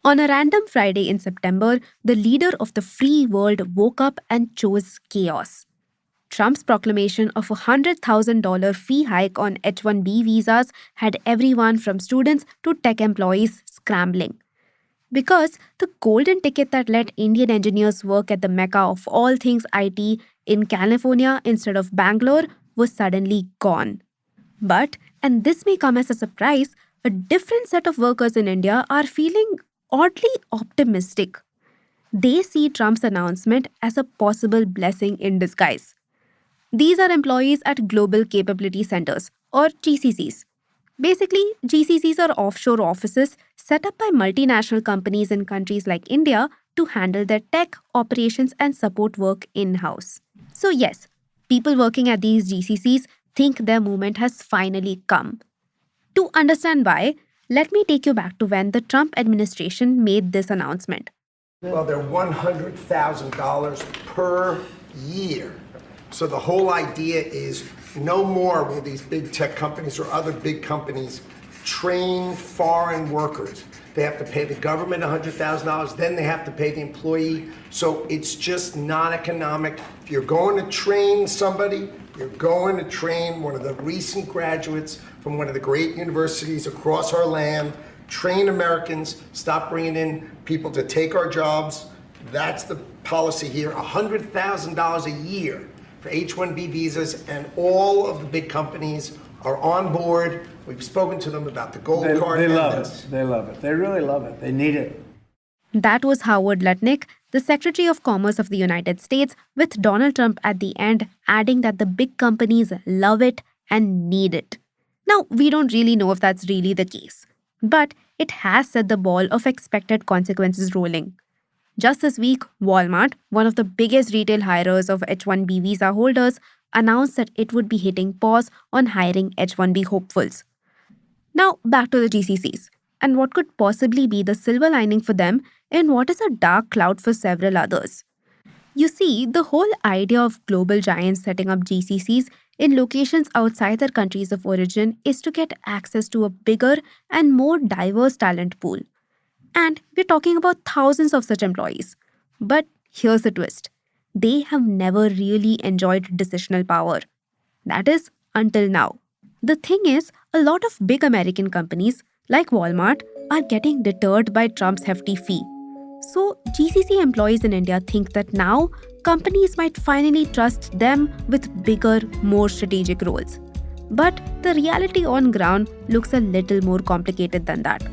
On a random Friday in September, the leader of the free world woke up and chose chaos. Trump's proclamation of a $100,000 fee hike on H-1B visas had everyone from students to tech employees scrambling. Because the golden ticket that let Indian engineers work at the mecca of all things IT in California instead of Bangalore was suddenly gone. But, and this may come as a surprise, a different set of workers in India are feeling oddly optimistic. They see Trump's announcement as a possible blessing in disguise. These are employees at Global Capability Centers, or GCCs. Basically, GCCs are offshore offices set up by multinational companies in countries like India to handle their tech, operations, and support work in house. So, yes, people working at these GCCs think their moment has finally come. To understand why, let me take you back to when the Trump administration made this announcement. Well, they're $100,000 per year. So the whole idea is no more will these big tech companies or other big companies train foreign workers. They have to pay the government $100,000, then they have to pay the employee. So it's just not economic. If you're going to train somebody, you're going to train one of the recent graduates from one of the great universities across our land. Train Americans, stop bringing in people to take our jobs. That's the policy here, $100,000 a year for H-1B visas, and all of the big companies are on board. We've spoken to them about the gold card. They love it. They love it. They really love it. They need it. That was Howard Lutnick, the Secretary of Commerce of the United States, with Donald Trump at the end adding that the big companies love it and need it. Now, we don't really know if that's really the case, but it has set the ball of expected consequences rolling. Just this week, Walmart, one of the biggest retail hirers of H-1B visa holders, announced that it would be hitting pause on hiring H-1B hopefuls. Now, back to the GCCs, and what could possibly be the silver lining for them in what is a dark cloud for several others. You see, the whole idea of global giants setting up GCCs in locations outside their countries of origin is to get access to a bigger and more diverse talent pool. And we're talking about thousands of such employees. But here's the twist. They have never really enjoyed decisional power. That is, until now. The thing is, a lot of big American companies, like Walmart, are getting deterred by Trump's hefty fee. So, GCC employees in India think that now companies might finally trust them with bigger, more strategic roles. But the reality on ground looks a little more complicated than that.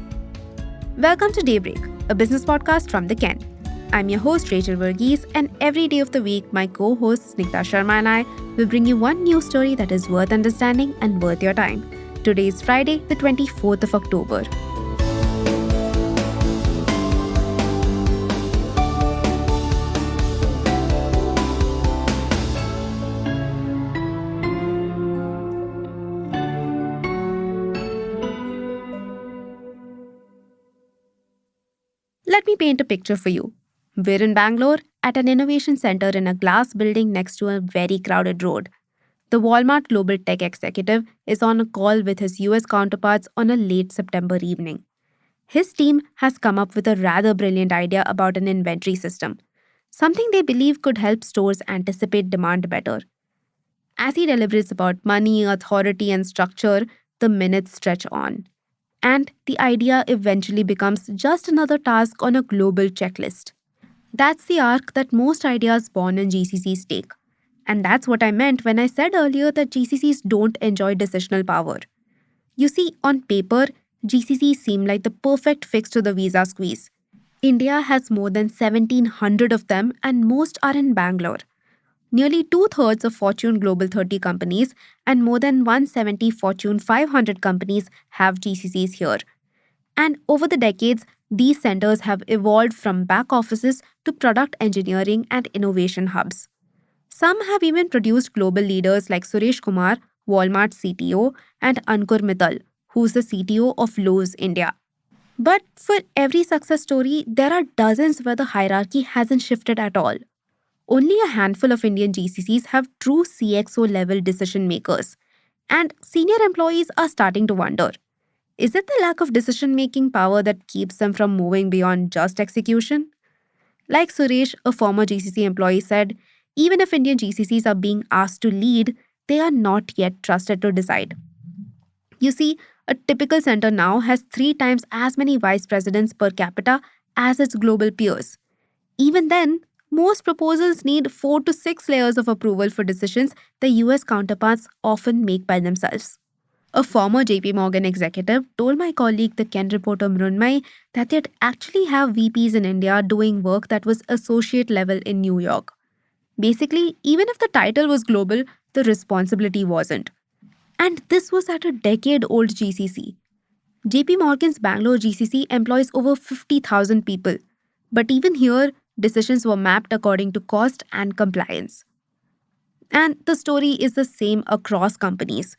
Welcome to Daybreak, a business podcast from The Ken. I'm your host Rachel Verghese, and every day of the week, my co-hosts Snigdha Sharma and I will bring you one news story that is worth understanding and worth your time. Today is Friday, the 24th of October. Let me paint a picture for you. We're in Bangalore at an innovation center in a glass building next to a very crowded road. The Walmart Global Tech Executive is on a call with his US counterparts on a late September evening. His team has come up with a rather brilliant idea about an inventory system, something they believe could help stores anticipate demand better. As he deliberates about money, authority, and structure, the minutes stretch on. And the idea eventually becomes just another task on a global checklist. That's the arc that most ideas born in GCCs take. And that's what I meant when I said earlier that GCCs don't enjoy decisional power. You see, on paper, GCCs seem like the perfect fix to the visa squeeze. India has more than 1,700 of them, and most are in Bangalore. Nearly 2/3 of Fortune Global 30 companies and more than 170 Fortune 500 companies have GCCs here. And over the decades, these centers have evolved from back offices to product engineering and innovation hubs. Some have even produced global leaders like Suresh Kumar, Walmart's CTO, and Ankur Mittal, who's the CTO of Lowe's India. But for every success story, there are dozens where the hierarchy hasn't shifted at all. Only a handful of Indian GCCs have true CXO-level decision makers, and senior employees are starting to wonder, Is it the lack of decision making power that keeps them from moving beyond just execution? Like Suresh, a former GCC employee, said, even if Indian GCCs are being asked to lead, they are not yet trusted to decide. You see, a typical center now has 3 times as many vice presidents per capita as its global peers. Even then, most proposals need 4 to 6 layers of approval for decisions the US counterparts often make by themselves. A former JP Morgan executive told my colleague, the Ken reporter Mrunmay, that they'd actually have VPs in India doing work that was associate level in New York. Basically, even if the title was global, the responsibility wasn't. And this was at a decade old GCC. JP Morgan's Bangalore GCC employs over 50,000 people. But even here, decisions were mapped according to cost and compliance. And the story is the same across companies.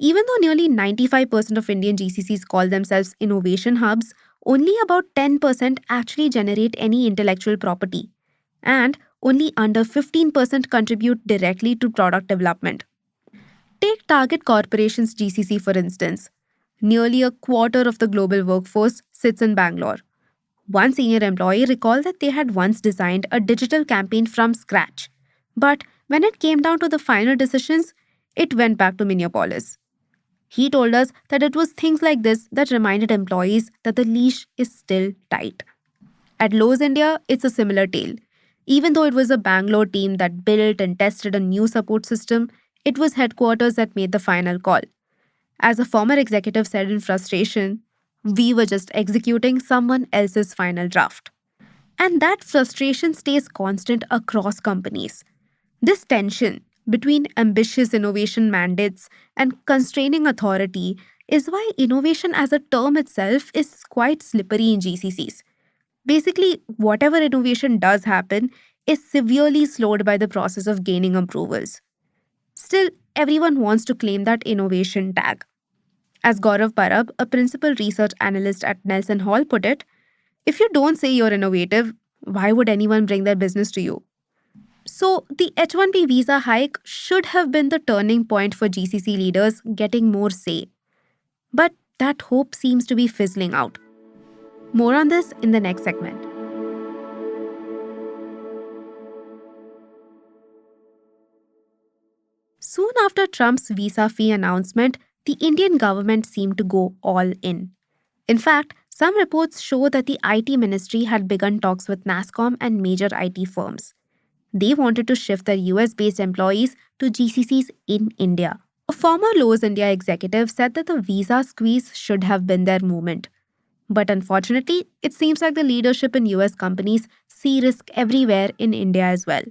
Even though nearly 95% of Indian GCCs call themselves innovation hubs, only about 10% actually generate any intellectual property. And only under 15% contribute directly to product development. Take Target Corporation's GCC for instance. Nearly a quarter of the global workforce sits in Bangalore. One senior employee recalled that they had once designed a digital campaign from scratch. But when it came down to the final decisions, it went back to Minneapolis. He told us that it was things like this that reminded employees that the leash is still tight. At Lowe's India, it's a similar tale. Even though it was a Bangalore team that built and tested a new support system, it was headquarters that made the final call. As a former executive said in frustration, we were just executing someone else's final draft. And that frustration stays constant across companies. This tension between ambitious innovation mandates and constraining authority is why innovation as a term itself is quite slippery in GCCs. Basically, whatever innovation does happen is severely slowed by the process of gaining approvals. Still, everyone wants to claim that innovation tag. As Gaurav Parab, a principal research analyst at Nelson Hall, put it, if you don't say you're innovative, why would anyone bring their business to you? So, the H-1B visa hike should have been the turning point for GCC leaders getting more say. But that hope seems to be fizzling out. More on this in the next segment. Soon after Trump's visa fee announcement, the Indian government seemed to go all in. In fact, some reports show that the IT ministry had begun talks with NASSCOM and major IT firms. They wanted to shift their US-based employees to GCCs in India. A former Lowe's India executive said that the visa squeeze should have been their moment. But unfortunately, it seems like the leadership in US companies see risk everywhere in India as well.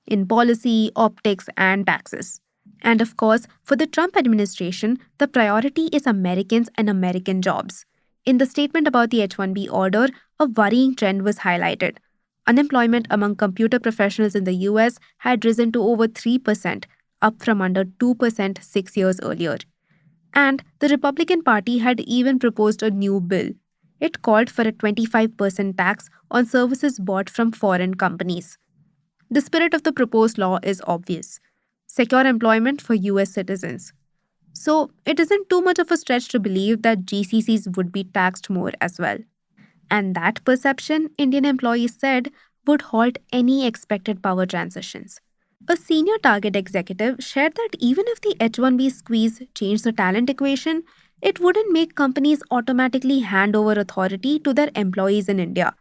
In policy, optics, and taxes. And of course, for the Trump administration, the priority is Americans and American jobs. In the statement about the H-1B order, a worrying trend was highlighted. Unemployment among computer professionals in the US had risen to over 3%, up from under 2% 6 years earlier. And the Republican Party had even proposed a new bill. It called for a 25% tax on services bought from foreign companies. The spirit of the proposed law is obvious: secure employment for US citizens. So, it isn't too much of a stretch to believe that GCCs would be taxed more as well. And that perception, Indian employees said, would halt any expected power transitions. A senior Target executive shared that even if the H-1B squeeze changed the talent equation, it wouldn't make companies automatically hand over authority to their employees in India.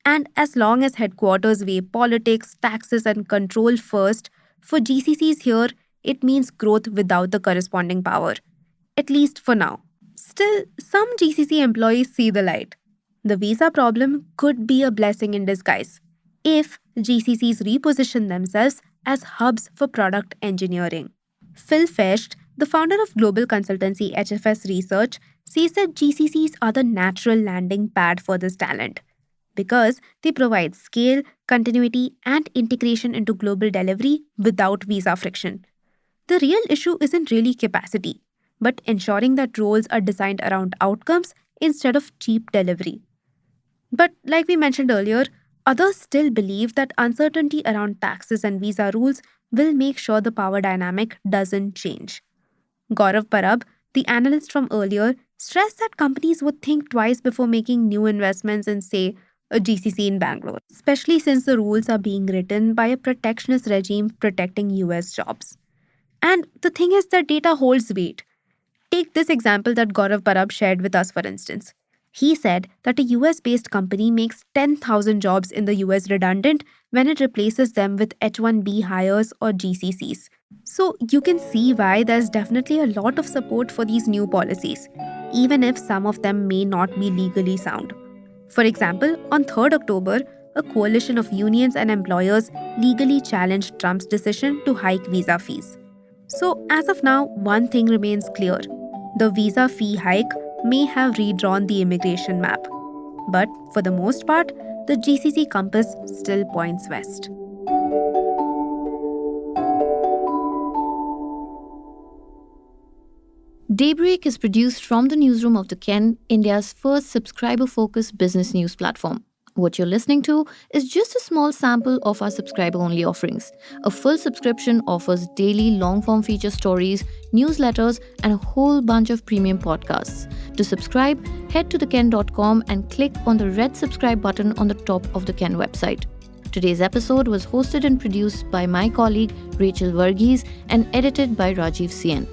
And as long as headquarters weigh politics, taxes, and control first, for GCCs here, it means growth without the corresponding power. At least for now. Still, some GCC employees see the light. The visa problem could be a blessing in disguise if GCCs reposition themselves as hubs for product engineering. Phil Fecht, the founder of global consultancy HFS Research, says that GCCs are the natural landing pad for this talent because they provide scale, continuity, and integration into global delivery without visa friction. The real issue isn't really capacity, but ensuring that roles are designed around outcomes instead of cheap delivery. But like we mentioned earlier, others still believe that uncertainty around taxes and visa rules will make sure the power dynamic doesn't change. Gaurav Parab, the analyst from earlier, Stress that companies would think twice before making new investments in, say, a GCC in Bangalore, especially since the rules are being written by a protectionist regime protecting US jobs. And the thing is that data holds weight. Take this example that Gaurav Parab shared with us, for instance. He said that a US based company makes 10,000 jobs in the US redundant when it replaces them with H-1B hires or GCCs. So you can see why there's definitely a lot of support for these new policies, even if some of them may not be legally sound. For example, on 3rd October, a coalition of unions and employers legally challenged Trump's decision to hike visa fees. So, as of now, one thing remains clear: the visa fee hike may have redrawn the immigration map. But for the most part, the GCC compass still points west. Daybreak is produced from the newsroom of The Ken, India's first subscriber-focused business news platform. What you're listening to is just a small sample of our subscriber-only offerings. A full subscription offers daily long-form feature stories, newsletters, and a whole bunch of premium podcasts. To subscribe, head to theken.com and click on the red subscribe button on the top of the Ken website. Today's episode was hosted and produced by my colleague Rachel Varghese and edited by Rajiv Sien.